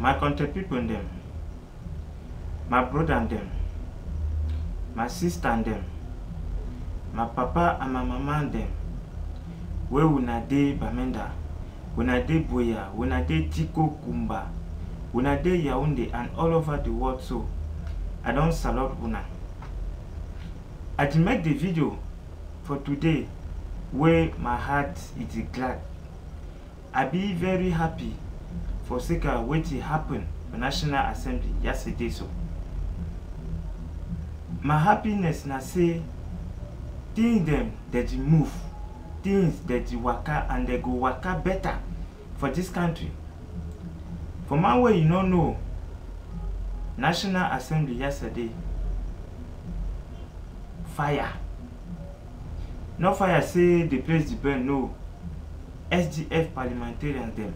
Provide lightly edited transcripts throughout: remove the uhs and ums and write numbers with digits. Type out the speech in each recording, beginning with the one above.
my country people and them, my brother and them, my sister and them, my papa and my mama and them, where una dey Bamenda, una dey Boya, una dey Tiko Kumba, una dey Yaoundé and all over the world. So I don't salute una. I did make the video for today where my heart is glad. I be very happy for sake of what happened for National Assembly yesterday. So my happiness na say things them that move, things that waka and they go waka better for this country. For my way, you don't know, National Assembly yesterday, fire. No fire say they place the burn, no. SDF parliamentarians them,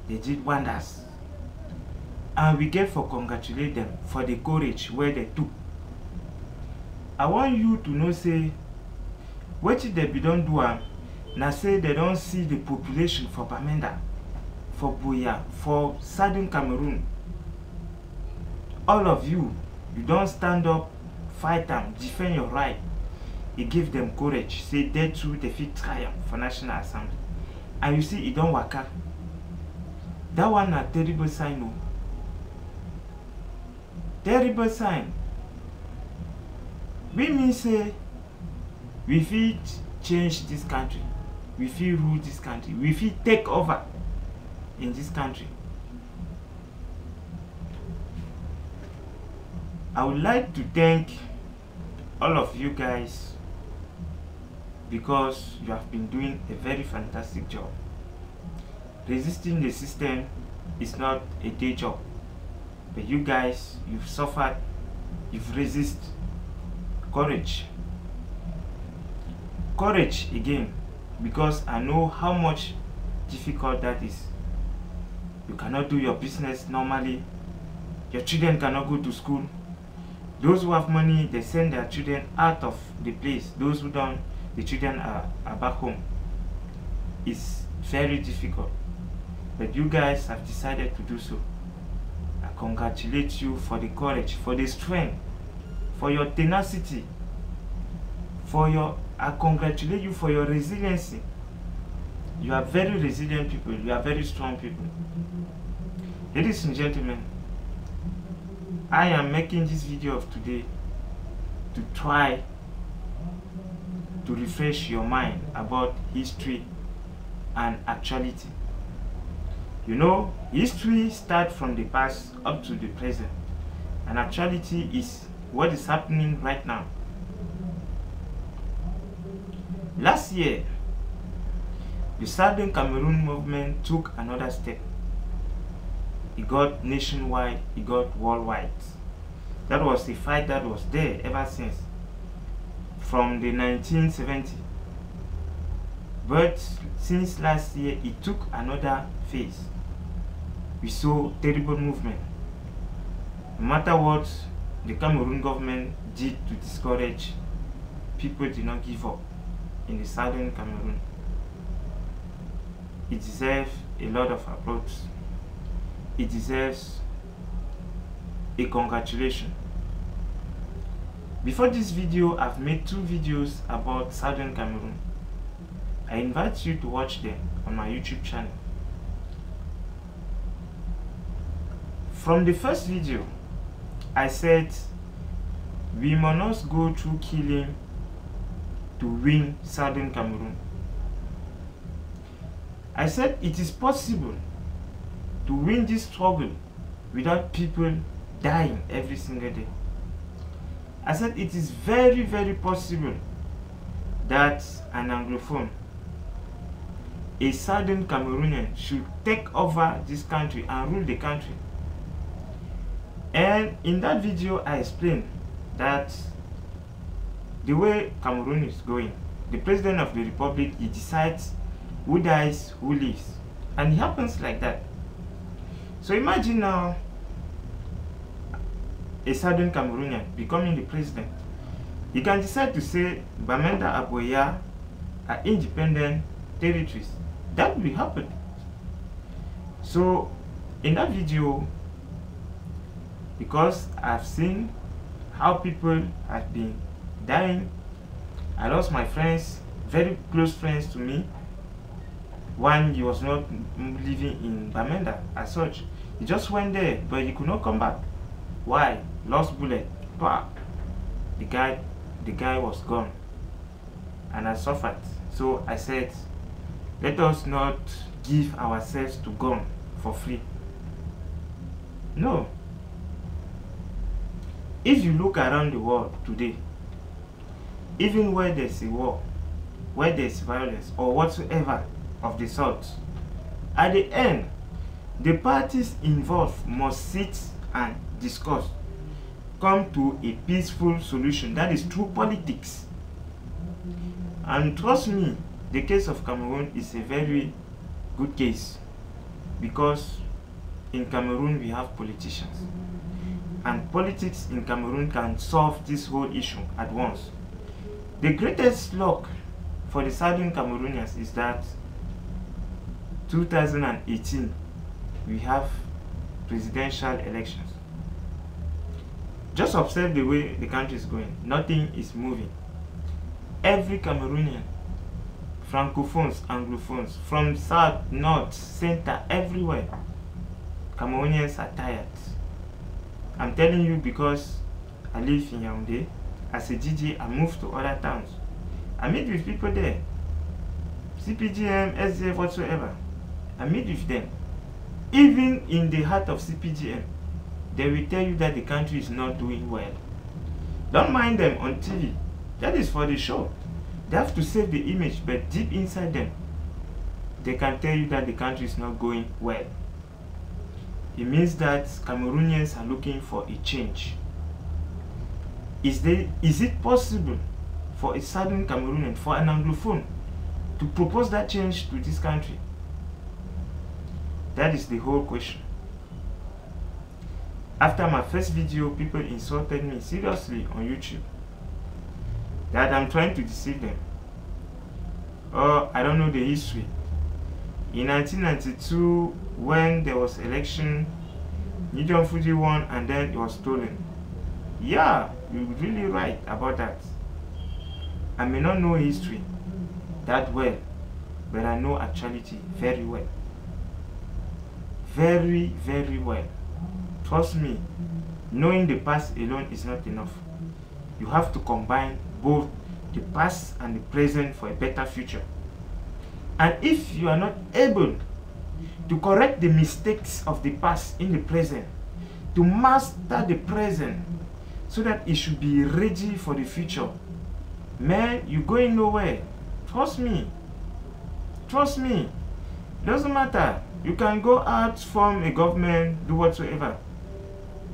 they did wonders. And we get for congratulate them for the courage where they took. I want you to know say, what they be don't do now say they don't see the population for Bamenda, for Boya, for Southern Cameroon. All of you don't stand up, fight them, defend your right. It give them courage. Say they too defeat triumph for National Assembly. And you see it don't work out. That one a terrible sign, no. Terrible sign. We mean say we fit change this country. We fit rule this country. We fit take over in this country. I would like to thank all of you guys because you have been doing a very fantastic job. Resisting the system is not a day job, but you guys, you've suffered, you've resisted. Courage. Courage again, because I know how much difficult that is. You cannot do your business normally. Your children cannot go to school. Those who have money, they send their children out of the place. Those who don't, the children are back home. It's very difficult. But you guys have decided to do so. I congratulate you for the courage, for the strength, for your tenacity, I congratulate you for your resiliency. You are very resilient people. You are very strong people. Ladies and gentlemen, I am making this video of today to try to refresh your mind about history and actuality. You know, history starts from the past up to the present, and actuality is what is happening right now. Last year, the Southern Cameroon movement took another step. It got nationwide, it got worldwide. That was the fight that was there ever since, from the 1970s. But since last year, it took another phase. We saw terrible movement. No matter what the Cameroon government did to discourage, people did not give up in the Southern Cameroon. It deserves a lot of applause. It deserves a congratulation. Before this video, I've made 2 videos about Southern Cameroon. I invite you to watch them on my YouTube channel. From the first video, I said we must not go through killing to win Southern Cameroon. I said it is possible to win this struggle without people dying every single day. I said it is very, very possible that an Anglophone, a Southern Cameroonian, should take over this country and rule the country. And in that video, I explained that the way Cameroon is going, the president of the republic, he decides who dies, who lives, and it happens like that. So imagine now a Southern Cameroonian becoming the president. He can decide to say Bamenda and Boya are independent territories. That will happen. So In that video, because I've seen how people have been dying, I lost my friends, very close friends to me. One, he was not living in Bamenda as such. He just went there, but he could not come back. Why? Lost bullet. Bah. The guy was gone, and I suffered. So I said, let us not give ourselves to gun for free. No. If you look around the world today, even where there's a war, where there's violence or whatsoever of the sort, at the end, the parties involved must sit and discuss, come to a peaceful solution. That is true politics. And trust me, the case of Cameroon is a very good case, because in Cameroon we have politicians, and politics in Cameroon can solve this whole issue at once. The greatest luck for the Southern Cameroonians is that 2018 we have presidential elections. Just observe the way the country is going. Nothing is moving. Every Cameroonian, Francophones, Anglophones, from south, north, center, everywhere, Cameroonians are tired. I'm telling you, because I live in Yaoundé. As a DJ, I moved to other towns. I meet with people there. CPGM, SDF, whatsoever. I meet with them. Even in the heart of CPGM, they will tell you that the country is not doing well. Don't mind them on TV. That is for the show. They have to save the image, but deep inside them, they can tell you that the country is not going well. It means that Cameroonians are looking for a change. Is it possible for a Southern Cameroonian, for an Anglophone, to propose that change to this country? That is the whole question. After my first video, people insulted me seriously on YouTube that I'm trying to deceive them. Oh, I don't know the history. In 1992, when there was election, Nidon Fuji won and then it was stolen. Yeah, you're really right about that. I may not know history that well, but I know actuality very well. Very, very well. Trust me, knowing the past alone is not enough. You have to combine both the past and the present for a better future. And if you are not able to correct the mistakes of the past in the present, to master the present so that it should be ready for the future, man, you're going nowhere. Trust me. Trust me. Doesn't matter. You can go out, form a government, do whatsoever.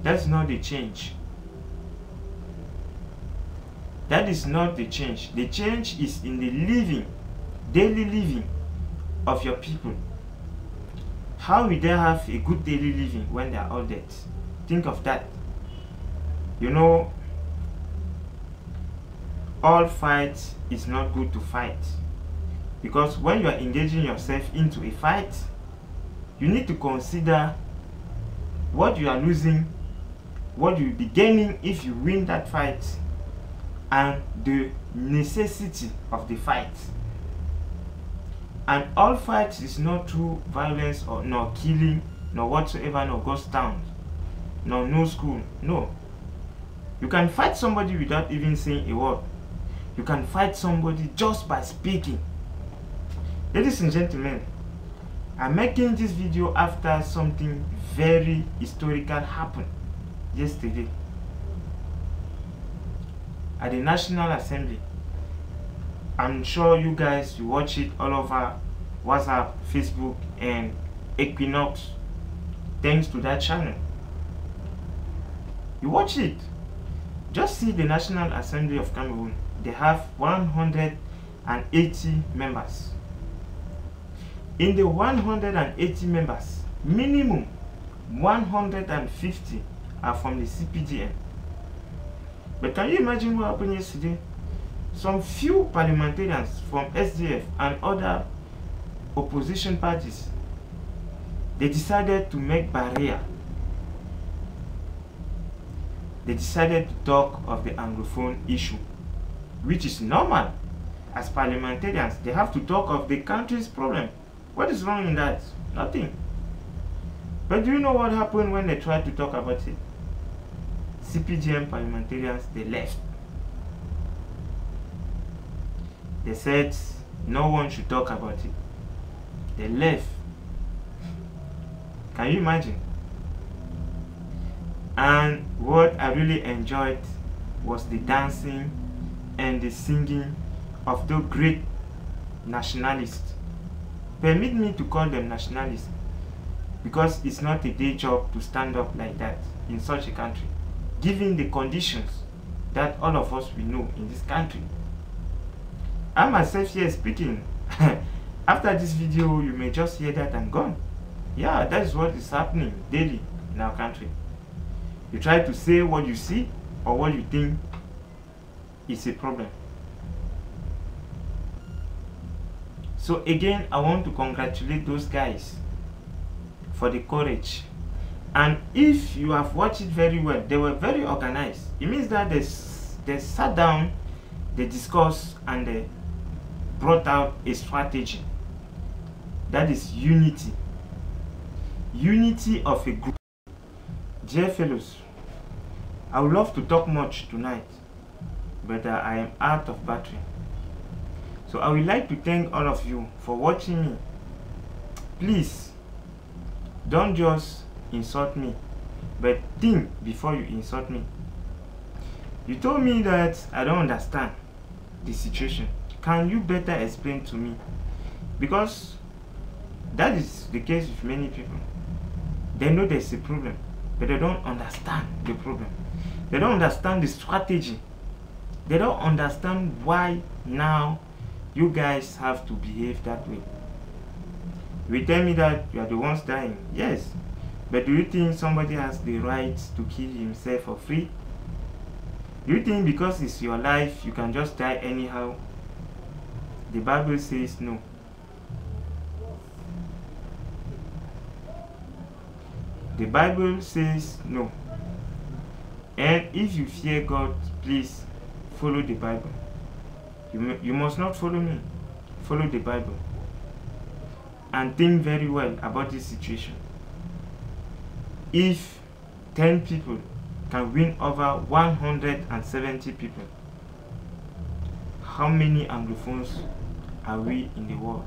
That's not the change. That is not the change. The change is in the living, daily living of your people. How will they have a good daily living when they are all dead? Think of that. You know, all fight is not good to fight, because when you are engaging yourself into a fight, you need to consider what you are losing, what you will be gaining if you win that fight, and the necessity of the fight. And all fights is not through violence or nor killing, nor whatsoever, nor ghost towns, nor no school. No. You can fight somebody without even saying a word. You can fight somebody just by speaking. Ladies and gentlemen, I'm making this video after something very historical happened yesterday at the National Assembly. I'm sure you guys, you watch it all over WhatsApp, Facebook, and Equinox, thanks to that channel. You watch it. Just see the National Assembly of Cameroon. They have 180 members. In the 180 members, minimum 150 are from the CPGM. But can you imagine what happened yesterday? Some few parliamentarians from SDF and other opposition parties They decided to make barrier. They decided to talk of the Anglophone issue, which is normal. As parliamentarians, they have to talk of the country's problem. What is wrong in that? Nothing. But do you know what happened when they tried to talk about it? CPGM parliamentarians, they left. They said no one should talk about it. They left. Can you imagine? And what I really enjoyed was the dancing and the singing of the great nationalists. Permit me to call them nationalists, because it's not a day job to stand up like that in such a country, given the conditions that all of us will know in this country. I myself here speaking. After this video, you may just hear that I'm gone. Yeah, that is what is happening daily in our country. You try to say what you see or what you think is a problem. So again, I want to congratulate those guys for the courage. And if you have watched it very well, they were very organized. It means that they sat down, they discussed, and they brought out a strategy. That is unity. Unity of a group. Dear fellows, I would love to talk much tonight, but I am out of battery. So I would like to thank all of you for watching me. Please, don't just insult me, but think before you insult me. You told me that I don't understand the situation. Can you better explain to me? Because that is the case with many people. They know there's a problem, but they don't understand the problem. They don't understand the strategy. They don't understand why now you guys have to behave that way. You tell me that you are the ones dying. Yes, but do you think somebody has the right to kill himself for free? Do you think because it's your life you can just die anyhow? The Bible says no. The Bible says no. And if you fear God, please follow the Bible. You must not follow me. Follow the Bible. And think very well about this situation. If 10 people can win over 170 people, how many Anglophones are we in the world?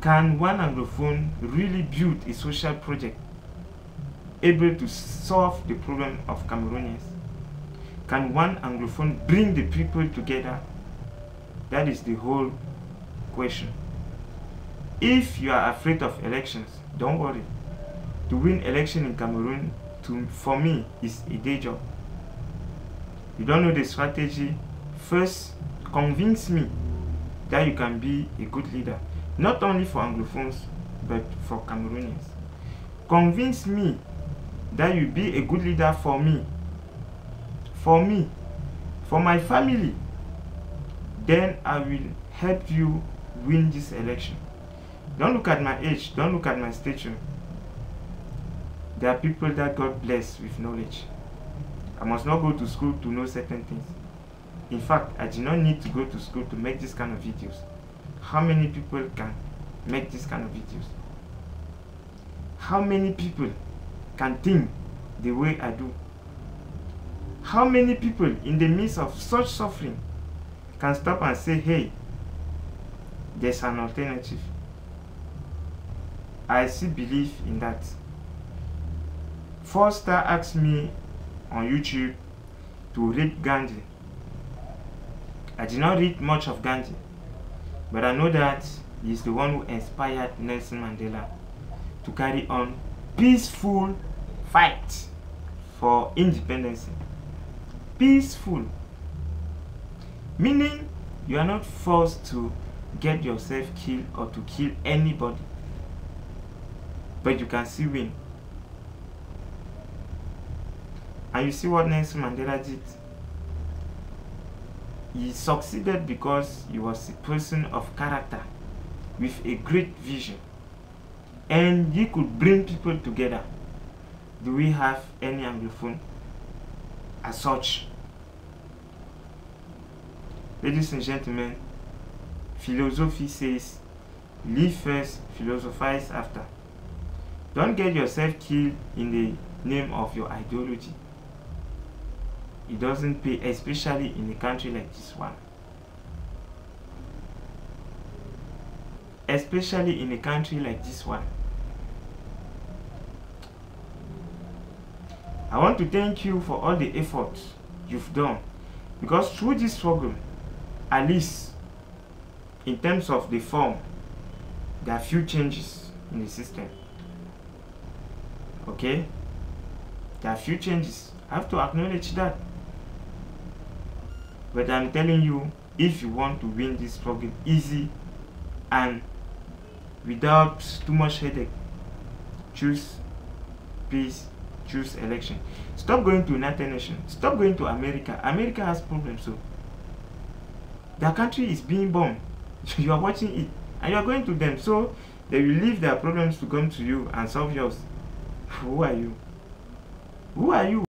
Can one Anglophone really build a social project able to solve the problem of Cameroonians? Can one Anglophone bring the people together? That is the whole question. If you are afraid of elections, don't worry. To win election in Cameroon, for me, is a day job. You don't know the strategy? First, convince me that you can be a good leader. Not only for Anglophones, but for Cameroonians. Convince me that you be a good leader for me, for my family. Then I will help you win this election. Don't look at my age, don't look at my stature. There are people that God bless with knowledge. I must not go to school to know certain things. In fact, I do not need to go to school to make this kind of videos. How many people can make this kind of videos? How many people can think the way I do? How many people in the midst of such suffering can stop and say, hey, there's an alternative? I still believe in that. Foster asked me on YouTube to read Gandhi. I did not read much of Gandhi, but I know that he is the one who inspired Nelson Mandela to carry on peaceful fight for independence. Peaceful. Meaning you are not forced to get yourself killed or to kill anybody, but you can still win. And you see what Nelson Mandela did? He succeeded because he was a person of character, with a great vision, and he could bring people together. Do we have any Anglophone as such? Ladies and gentlemen, philosophy says, live first, philosophize after. Don't get yourself killed in the name of your ideology. It doesn't pay, especially in a country like this one. Especially in a country like this one. I want to thank you for all the efforts you've done, because through this struggle, at least in terms of the form, there are few changes in the system. Okay? There are few changes. I have to acknowledge that. But I'm telling you, if you want to win this struggle easy and without too much headache, choose peace, choose election. Stop going to United Nations. Stop going to America. America has problems, so their country is being bombed. You are watching it and you are going to them, so they will leave their problems to come to you and solve yours. Who are you? Who are you?